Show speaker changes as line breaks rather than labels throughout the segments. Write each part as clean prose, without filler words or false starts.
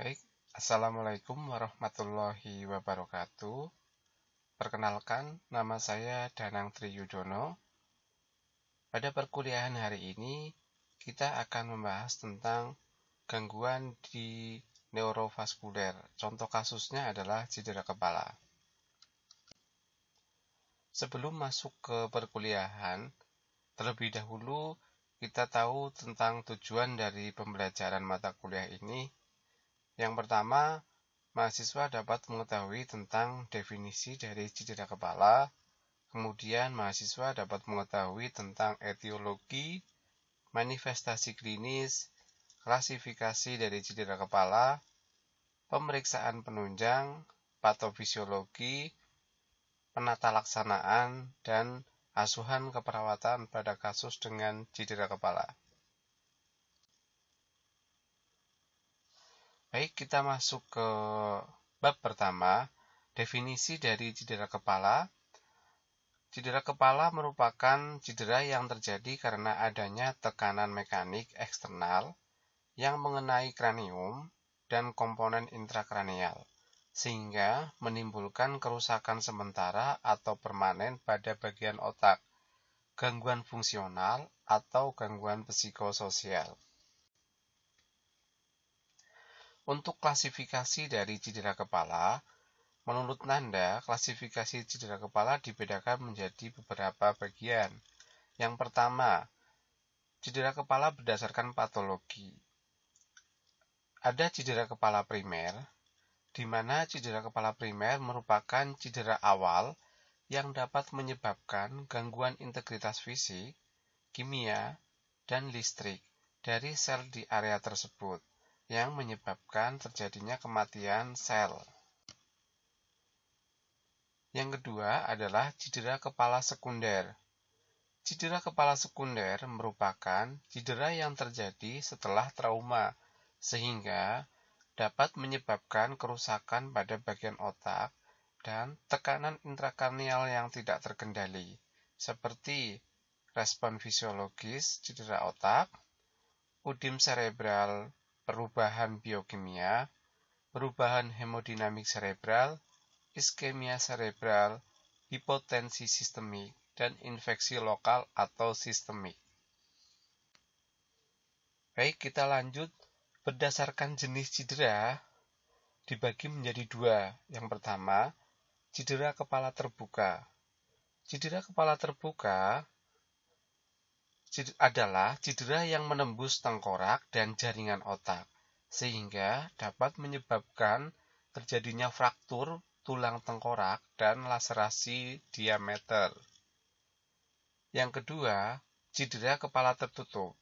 Baik, Assalamualaikum warahmatullahi wabarakatuh. Perkenalkan, nama saya Danang Triyudono. Pada perkuliahan hari ini, kita akan membahas tentang gangguan di neurovaskuler. Contoh kasusnya adalah cedera kepala. Sebelum masuk ke perkuliahan, terlebih dahulu kita tahu tentang tujuan dari pembelajaran mata kuliah ini. Yang pertama, mahasiswa dapat mengetahui tentang definisi dari cedera kepala, kemudian mahasiswa dapat mengetahui tentang etiologi, manifestasi klinis, klasifikasi dari cedera kepala, pemeriksaan penunjang, patofisiologi, penata laksanaan, dan asuhan keperawatan pada kasus dengan cedera kepala. Baik, kita masuk ke bab pertama, definisi dari cedera kepala. Cedera kepala merupakan cedera yang terjadi karena adanya tekanan mekanik eksternal yang mengenai kranium dan komponen intrakranial, sehingga menimbulkan kerusakan sementara atau permanen pada bagian otak, gangguan fungsional, atau gangguan psikososial. Untuk klasifikasi dari cedera kepala, menurut Nanda, klasifikasi cedera kepala dibedakan menjadi beberapa bagian. Yang pertama, cedera kepala berdasarkan patologi. Ada cedera kepala primer, di mana cedera kepala primer merupakan cedera awal yang dapat menyebabkan gangguan integritas fisik, kimia, dan listrik dari sel di area tersebut, yang menyebabkan terjadinya kematian sel. Yang kedua adalah cedera kepala sekunder. Cedera kepala sekunder merupakan cedera yang terjadi setelah trauma, sehingga dapat menyebabkan kerusakan pada bagian otak dan tekanan intrakranial yang tidak terkendali, seperti respon fisiologis cedera otak, udim cerebral, perubahan biokimia, perubahan hemodinamik cerebral, iskemia cerebral, hipotensi sistemik, dan infeksi lokal atau sistemik. Baik, kita lanjut. Berdasarkan jenis cedera, dibagi menjadi dua. Yang pertama, cedera kepala terbuka. Cedera kepala terbuka adalah cedera yang menembus tengkorak dan jaringan otak, sehingga dapat menyebabkan terjadinya fraktur tulang tengkorak dan laserasi diameter. Yang kedua, cedera kepala tertutup.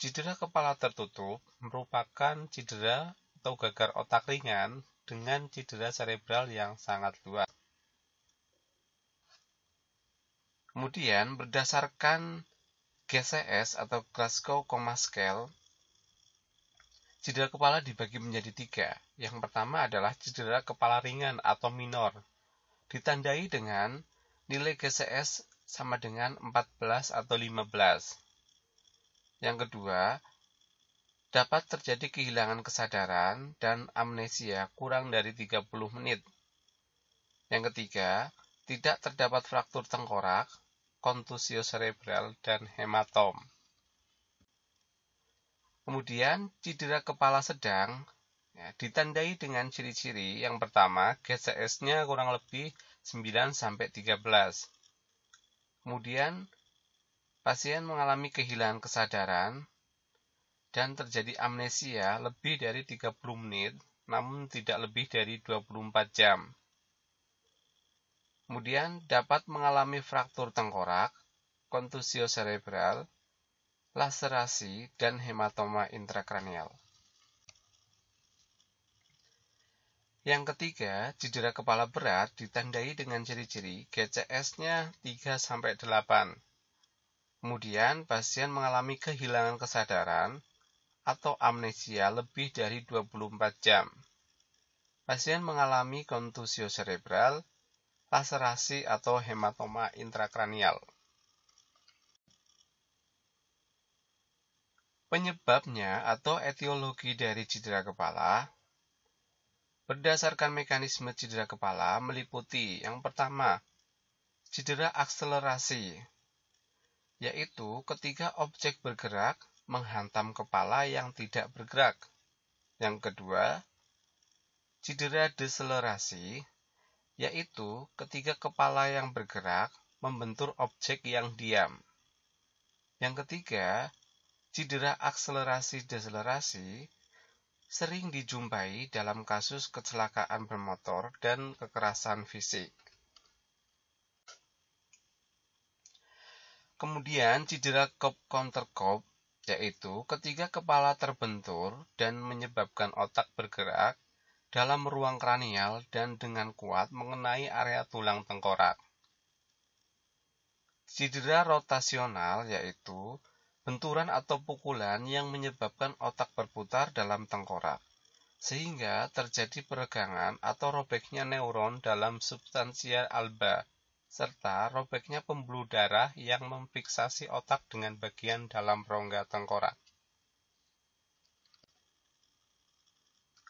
Cedera kepala tertutup merupakan cedera atau gagar otak ringan dengan cedera cerebral yang sangat luas. Kemudian, berdasarkan GCS atau Glasgow Coma Scale, cedera kepala dibagi menjadi tiga. Yang pertama adalah cedera kepala ringan atau minor, ditandai dengan nilai GCS sama dengan 14 atau 15. Yang kedua, dapat terjadi kehilangan kesadaran dan amnesia kurang dari 30 menit. Yang ketiga, tidak terdapat fraktur tengkorak, kontusio cerebral, dan hematom. Kemudian, cedera kepala sedang ditandai dengan ciri-ciri. Yang pertama, GCS-nya kurang lebih 9-13. Kemudian, pasien mengalami kehilangan kesadaran dan terjadi amnesia lebih dari 30 menit, namun tidak lebih dari 24 jam. Kemudian dapat mengalami fraktur tengkorak, kontusio cerebral, laserasi, dan hematoma intrakranial. Yang ketiga, cedera kepala berat ditandai dengan ciri-ciri GCS-nya 3-8. Kemudian pasien mengalami kehilangan kesadaran atau amnesia lebih dari 24 jam. Pasien mengalami kontusio cerebral, laserasi atau hematoma intrakranial. Penyebabnya atau etiologi dari cedera kepala Berdasarkan mekanisme cedera kepala meliputi yang pertama, cedera akselerasi, yaitu ketika objek bergerak menghantam kepala yang tidak bergerak. Yang kedua, cedera deselerasi, yaitu ketika kepala yang bergerak membentur objek yang diam. Yang ketiga, cedera akselerasi-deselerasi sering dijumpai dalam kasus kecelakaan bermotor dan kekerasan fisik. Kemudian cedera countercop, yaitu ketika kepala terbentur dan menyebabkan otak bergerak dalam ruang kranial dan dengan kuat mengenai area tulang tengkorak. Cedera rotasional, yaitu benturan atau pukulan yang menyebabkan otak berputar dalam tengkorak, sehingga terjadi peregangan atau robeknya neuron dalam substansia alba, serta robeknya pembuluh darah yang memfiksasi otak dengan bagian dalam rongga tengkorak.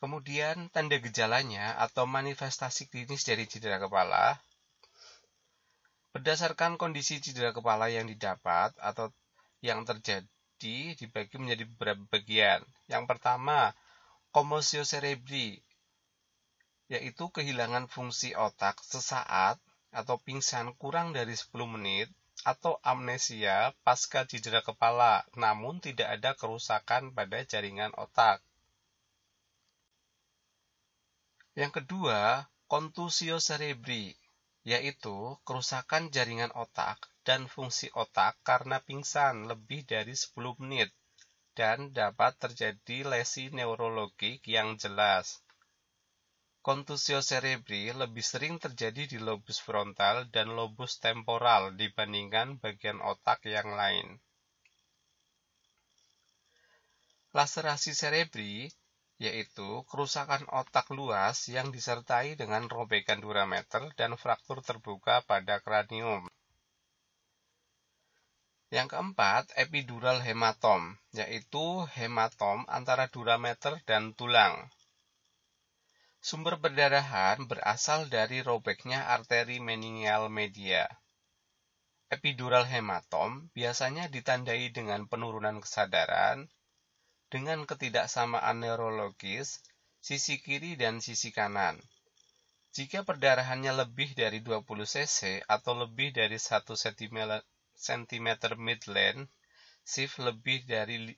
Kemudian, tanda gejalanya atau manifestasi klinis dari cedera kepala. Berdasarkan kondisi cedera kepala yang didapat atau yang terjadi dibagi menjadi beberapa bagian. Yang pertama, komosio cerebri, yaitu kehilangan fungsi otak sesaat atau pingsan kurang dari 10 menit, atau amnesia pasca cedera kepala, namun tidak ada kerusakan pada jaringan otak. Yang kedua, kontusio cerebri, yaitu kerusakan jaringan otak dan fungsi otak karena pingsan lebih dari 10 menit, dan dapat terjadi lesi neurologik yang jelas. Kontusio cerebri lebih sering terjadi di lobus frontal dan lobus temporal dibandingkan bagian otak yang lain. Laserasi cerebri, yaitu kerusakan otak luas yang disertai dengan robekan durameter dan fraktur terbuka pada kranium. Yang keempat, epidural hematom, yaitu hematom antara durameter dan tulang. Sumber perdarahan berasal dari robeknya arteri meningeal media. Epidural hematom biasanya ditandai dengan penurunan kesadaran, dengan ketidaksamaan neurologis, sisi kiri dan sisi kanan. Jika perdarahannya lebih dari 20 cc atau lebih dari 1 cm midline, shift lebih dari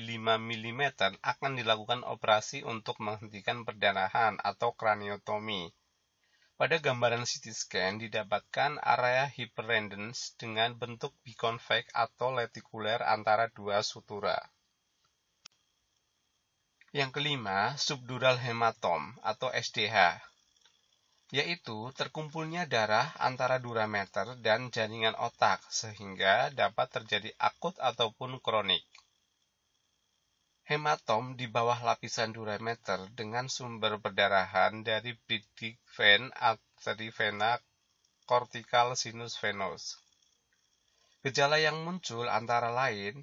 5 mm akan dilakukan operasi untuk menghentikan perdarahan atau kraniotomi. Pada gambaran CT scan didapatkan area hyperendence dengan bentuk biconvex atau letikuler antara dua sutura. Yang kelima, subdural hematom atau SDH, yaitu terkumpulnya darah antara durameter dan jaringan otak sehingga dapat terjadi akut ataupun kronik. Hematom di bawah lapisan durameter dengan sumber perdarahan dari bleeding vein, arteri vena, cortical sinus venous. Gejala yang muncul antara lain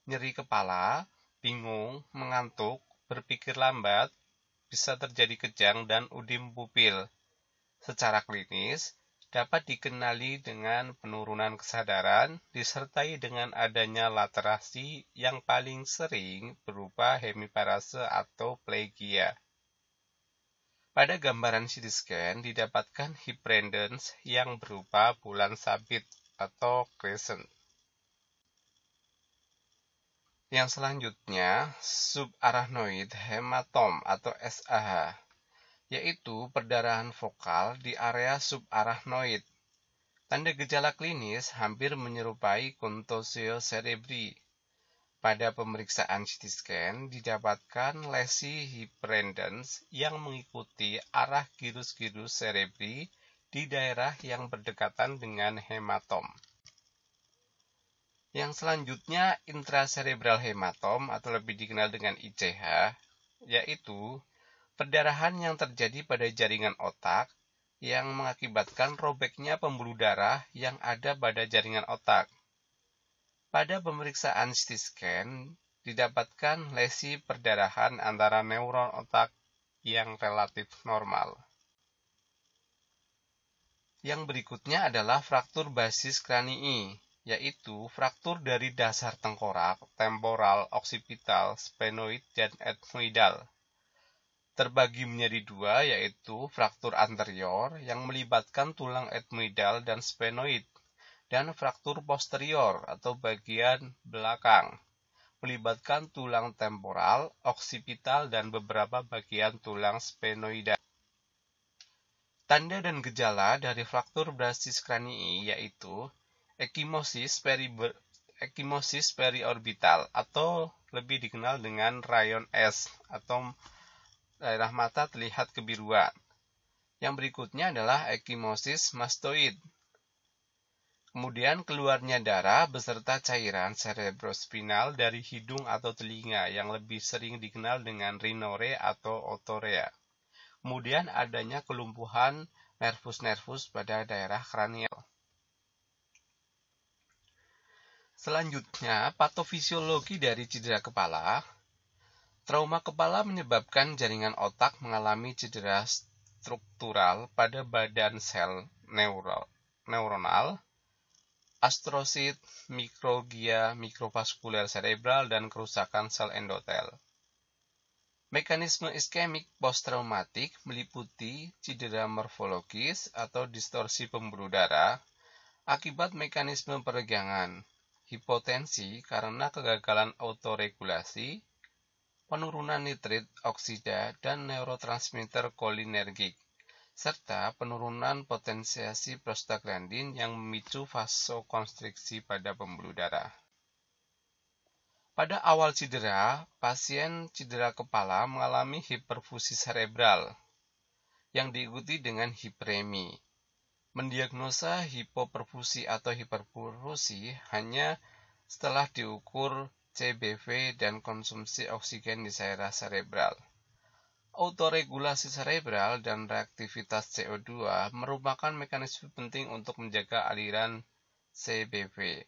nyeri kepala, bingung, mengantuk, berpikir lambat, bisa terjadi kejang dan udim pupil. Secara klinis, dapat dikenali dengan penurunan kesadaran disertai dengan adanya laterasi yang paling sering berupa hemiparese atau plegia. Pada gambaran CT scan didapatkan hyperendence yang berupa bulan sabit atau crescent. Yang selanjutnya, subarachnoid hematom atau SAH, yaitu perdarahan vokal di area subarachnoid. Tanda gejala klinis hampir menyerupai kontusio cerebri. Pada pemeriksaan CT scan didapatkan lesi hyperendence yang mengikuti arah girus-girus cerebri di daerah yang berdekatan dengan hematom. Yang selanjutnya intracerebral hematom atau lebih dikenal dengan ICH, yaitu perdarahan yang terjadi pada jaringan otak yang mengakibatkan robeknya pembuluh darah yang ada pada jaringan otak. Pada pemeriksaan CT scan didapatkan lesi perdarahan antara neuron otak yang relatif normal. Yang berikutnya adalah fraktur basis kranii, yaitu fraktur dari dasar tengkorak, temporal, occipital, sphenoid, dan ethmoidal. Terbagi menjadi dua, yaitu fraktur anterior yang melibatkan tulang ethmoidal dan sphenoid, dan fraktur posterior atau bagian belakang, melibatkan tulang temporal, occipital, dan beberapa bagian tulang sphenoidal. Tanda dan gejala dari fraktur basis kranii yaitu ekimosis periorbital atau lebih dikenal dengan rayon S atau daerah mata terlihat kebiruan. Yang berikutnya adalah ekimosis mastoid. Kemudian keluarnya darah beserta cairan cerebrospinal dari hidung atau telinga yang lebih sering dikenal dengan rhinore atau otorea. Kemudian adanya kelumpuhan nervus pada daerah kranial. Selanjutnya, patofisiologi dari cedera kepala. Trauma kepala menyebabkan jaringan otak mengalami cedera struktural pada badan sel neuronal, astrosit, mikroglia, mikrovaskuler cerebral, dan kerusakan sel endotel. Mekanisme iskemik posttraumatik meliputi cedera morfologis atau distorsi pembuluh darah akibat mekanisme peregangan, hipotensi karena kegagalan autoregulasi, penurunan nitrit oksida dan neurotransmitter kolinergik, serta penurunan potensiasi prostaglandin yang memicu vasokonstriksi pada pembuluh darah. Pada awal cedera, pasien cedera kepala mengalami hiperfusi cerebral yang diikuti dengan hiperemi. Mendiagnosa hipoperfusi atau hiperfusi hanya setelah diukur CBV dan konsumsi oksigen di daerah cerebral. Autoregulasi cerebral dan reaktivitas CO2 merupakan mekanisme penting untuk menjaga aliran CBV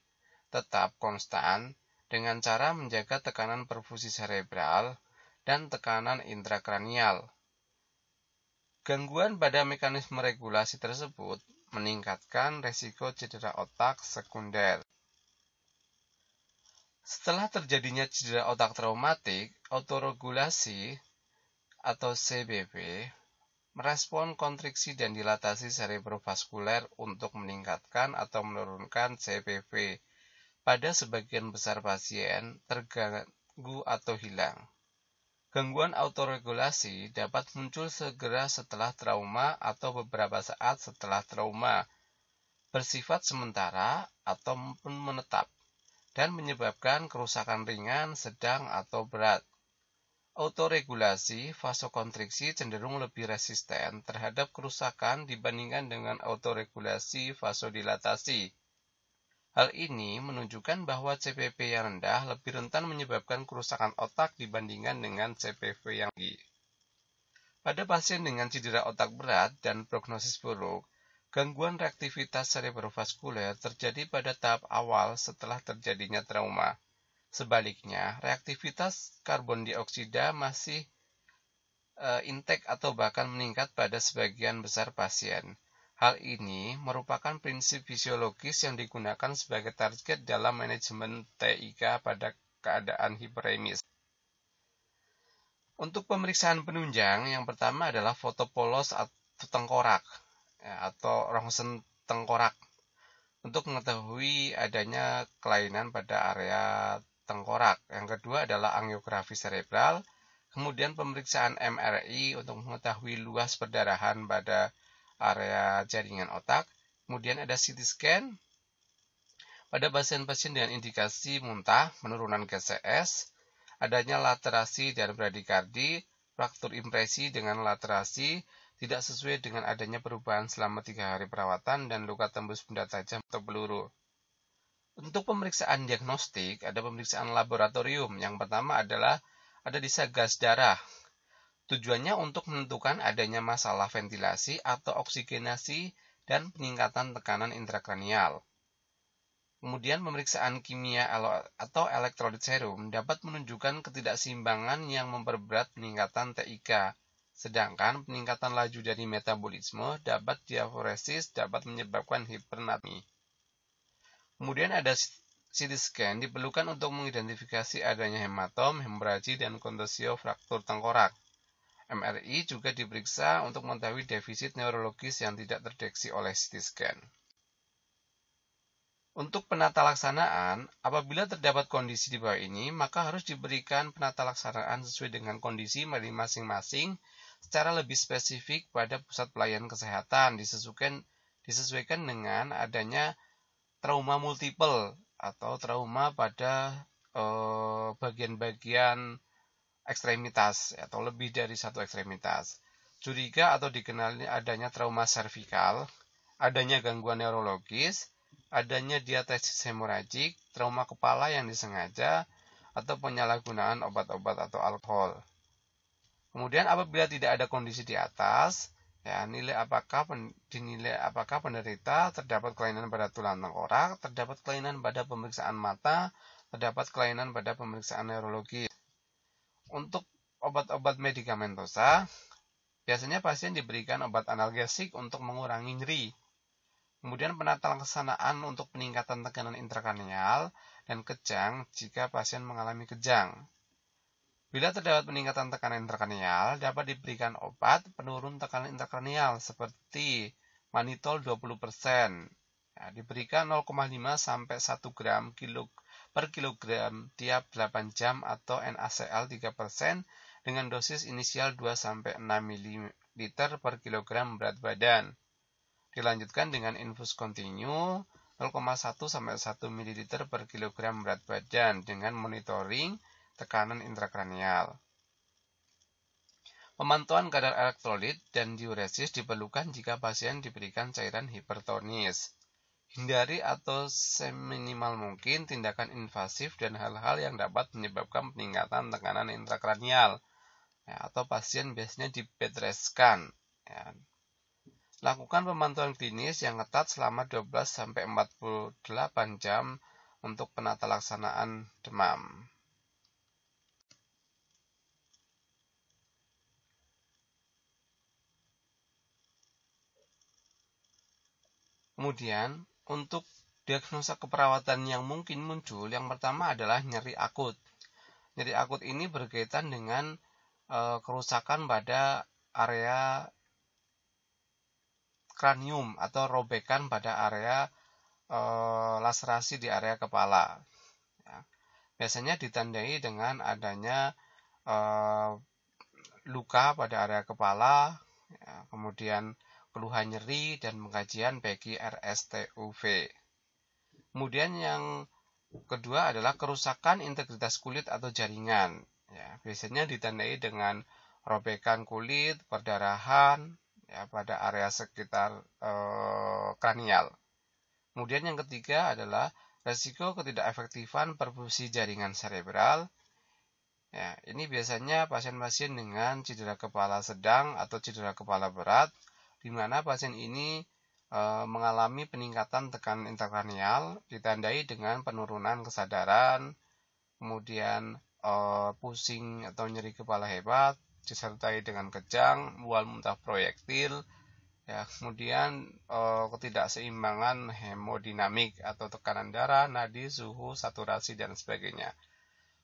tetap konstan dengan cara menjaga tekanan perfusi cerebral dan tekanan intrakranial. Gangguan pada mekanisme regulasi tersebut meningkatkan resiko cedera otak sekunder. Setelah terjadinya cedera otak traumatik, autoregulasi atau CBV merespon kontriksi dan dilatasi cerebrovaskuler untuk meningkatkan atau menurunkan CBV. Pada sebagian besar pasien terganggu atau hilang. Gangguan autoregulasi dapat muncul segera setelah trauma atau beberapa saat setelah trauma, bersifat sementara ataupun menetap, dan menyebabkan kerusakan ringan, sedang, atau berat. Autoregulasi vasokonstriksi cenderung lebih resisten terhadap kerusakan dibandingkan dengan autoregulasi vasodilatasi. Hal ini menunjukkan bahwa CPV yang rendah lebih rentan menyebabkan kerusakan otak dibandingkan dengan CPV yang tinggi. Pada pasien dengan cedera otak berat dan prognosis buruk, gangguan reaktivitas cerebrovaskuler terjadi pada tahap awal setelah terjadinya trauma. Sebaliknya, reaktivitas karbon dioksida masih intek atau bahkan meningkat pada sebagian besar pasien. Hal ini merupakan prinsip fisiologis yang digunakan sebagai target dalam manajemen TIK pada keadaan hiperemis. Untuk pemeriksaan penunjang, yang pertama adalah foto polos atau tengkorak atau rongsen tengkorak untuk mengetahui adanya kelainan pada area tengkorak. Yang kedua adalah angiografi cerebral, kemudian pemeriksaan MRI untuk mengetahui luas perdarahan pada area jaringan otak. Kemudian ada CT scan pada pasien-pasien dengan indikasi muntah, penurunan GCS, adanya laterasi dan bradikardi, fraktur impresi dengan laterasi, tidak sesuai dengan adanya perubahan selama 3 hari perawatan, dan luka tembus benda tajam atau peluru. Untuk pemeriksaan diagnostik, ada pemeriksaan laboratorium. Yang pertama adalah ada analisa gas darah. Tujuannya untuk menentukan adanya masalah ventilasi atau oksigenasi dan peningkatan tekanan intrakranial. Kemudian pemeriksaan kimia atau elektrolit serum dapat menunjukkan ketidakseimbangan yang memperberat peningkatan TIK. Sedangkan peningkatan laju dari metabolisme dapat diaforesis dapat menyebabkan hipernatremi. Kemudian ada CT scan diperlukan untuk mengidentifikasi adanya hematom, hemoragi, dan kontusio fraktur tengkorak. MRI juga diperiksa untuk mengetahui defisit neurologis yang tidak terdeteksi oleh CT scan. Untuk penata laksanaan, apabila terdapat kondisi di bawah ini, maka harus diberikan penata laksanaan sesuai dengan kondisi masing-masing secara lebih spesifik pada pusat pelayanan kesehatan, disesuaikan dengan adanya trauma multiple atau trauma pada bagian-bagian ekstremitas atau lebih dari satu ekstremitas. Curiga atau dikenali adanya trauma servikal, adanya gangguan neurologis, adanya diatesis hemoragik, trauma kepala yang disengaja, atau penyalahgunaan obat-obat atau alkohol. Kemudian apabila tidak ada kondisi di atas, ya, dinilai apakah penderita terdapat kelainan pada tulang tengkorak, terdapat kelainan pada pemeriksaan mata, terdapat kelainan pada pemeriksaan neurologi. Untuk obat-obat medikamentosa, biasanya pasien diberikan obat analgesik untuk mengurangi nyeri. Kemudian penata laksanaan untuk peningkatan tekanan intrakranial dan kejang jika pasien mengalami kejang. Bila terdapat peningkatan tekanan intrakranial, dapat diberikan obat penurun tekanan intrakranial seperti manitol 20%. Ya, diberikan 0,5 sampai 1 gram per kilogram tiap 8 jam atau NaCl 3% dengan dosis inisial 2 sampai 6 ml per kilogram berat badan. Dilanjutkan dengan infus kontinu 0,1 sampai 1 ml per kilogram berat badan dengan monitoring tekanan intrakranial. Pemantauan kadar elektrolit dan diuresis diperlukan jika pasien diberikan cairan hipertonis. Hindari atau seminimal mungkin tindakan invasif dan hal-hal yang dapat menyebabkan peningkatan tekanan intrakranial. Ya, atau pasien biasanya dibedreskan. Ya. Lakukan pemantauan klinis yang ketat selama 12-48 jam untuk penata laksanaan demam. Kemudian, untuk diagnosa keperawatan yang mungkin muncul, yang pertama adalah nyeri akut. Nyeri akut ini berkaitan dengan kerusakan pada area kranium atau robekan pada area laserasi di area kepala. Ya. Biasanya ditandai dengan adanya luka pada area kepala, ya, kemudian keluhan nyeri dan pengkajian bagi RSTUV. Kemudian yang kedua adalah kerusakan integritas kulit atau jaringan. Ya, biasanya ditandai dengan robekan kulit, perdarahan ya, pada area sekitar kranial. Kemudian yang ketiga adalah resiko ketidakefektifan perfusi jaringan cerebral. Ya, ini biasanya pasien-pasien dengan cedera kepala sedang atau cedera kepala berat, di mana pasien ini mengalami peningkatan tekanan intrakranial ditandai dengan penurunan kesadaran, kemudian pusing atau nyeri kepala hebat, disertai dengan kejang, mual muntah proyektil, ya, kemudian ketidakseimbangan hemodinamik atau tekanan darah, nadi, suhu, saturasi, dan sebagainya.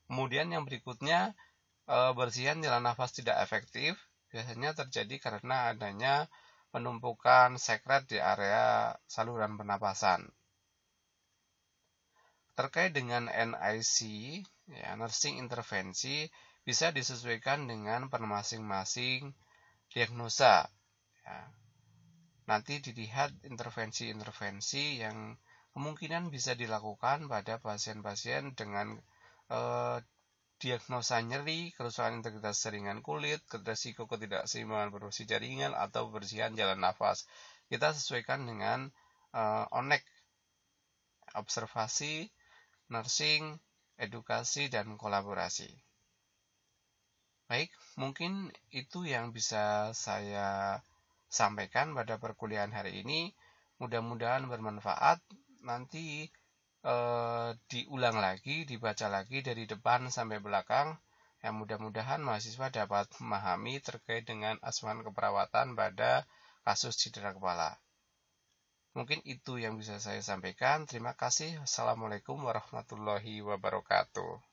Kemudian yang berikutnya, bersihan jalan nafas tidak efektif, biasanya terjadi karena adanya penumpukan sekret di area saluran pernapasan. Terkait dengan NIC, ya, nursing intervensi bisa disesuaikan dengan per masing-masing diagnosa. Ya. Nanti dilihat intervensi-intervensi yang kemungkinan bisa dilakukan pada pasien-pasien dengan diagnosa nyeri, kerusakan integritas jaringan kulit, resiko ketidakseimbangan perfusi jaringan, atau bersihan jalan nafas. Kita sesuaikan dengan ONEC, observasi, nursing, edukasi, dan kolaborasi. Baik, mungkin itu yang bisa saya sampaikan pada perkuliahan hari ini. Mudah-mudahan bermanfaat. Nanti diulang lagi, dibaca lagi dari depan sampai belakang. yang mudah-mudahan mahasiswa dapat memahami terkait dengan asuhan keperawatan pada kasus cedera kepala. Mungkin itu yang bisa saya sampaikan. Terima kasih. Wassalamualaikum warahmatullahi wabarakatuh.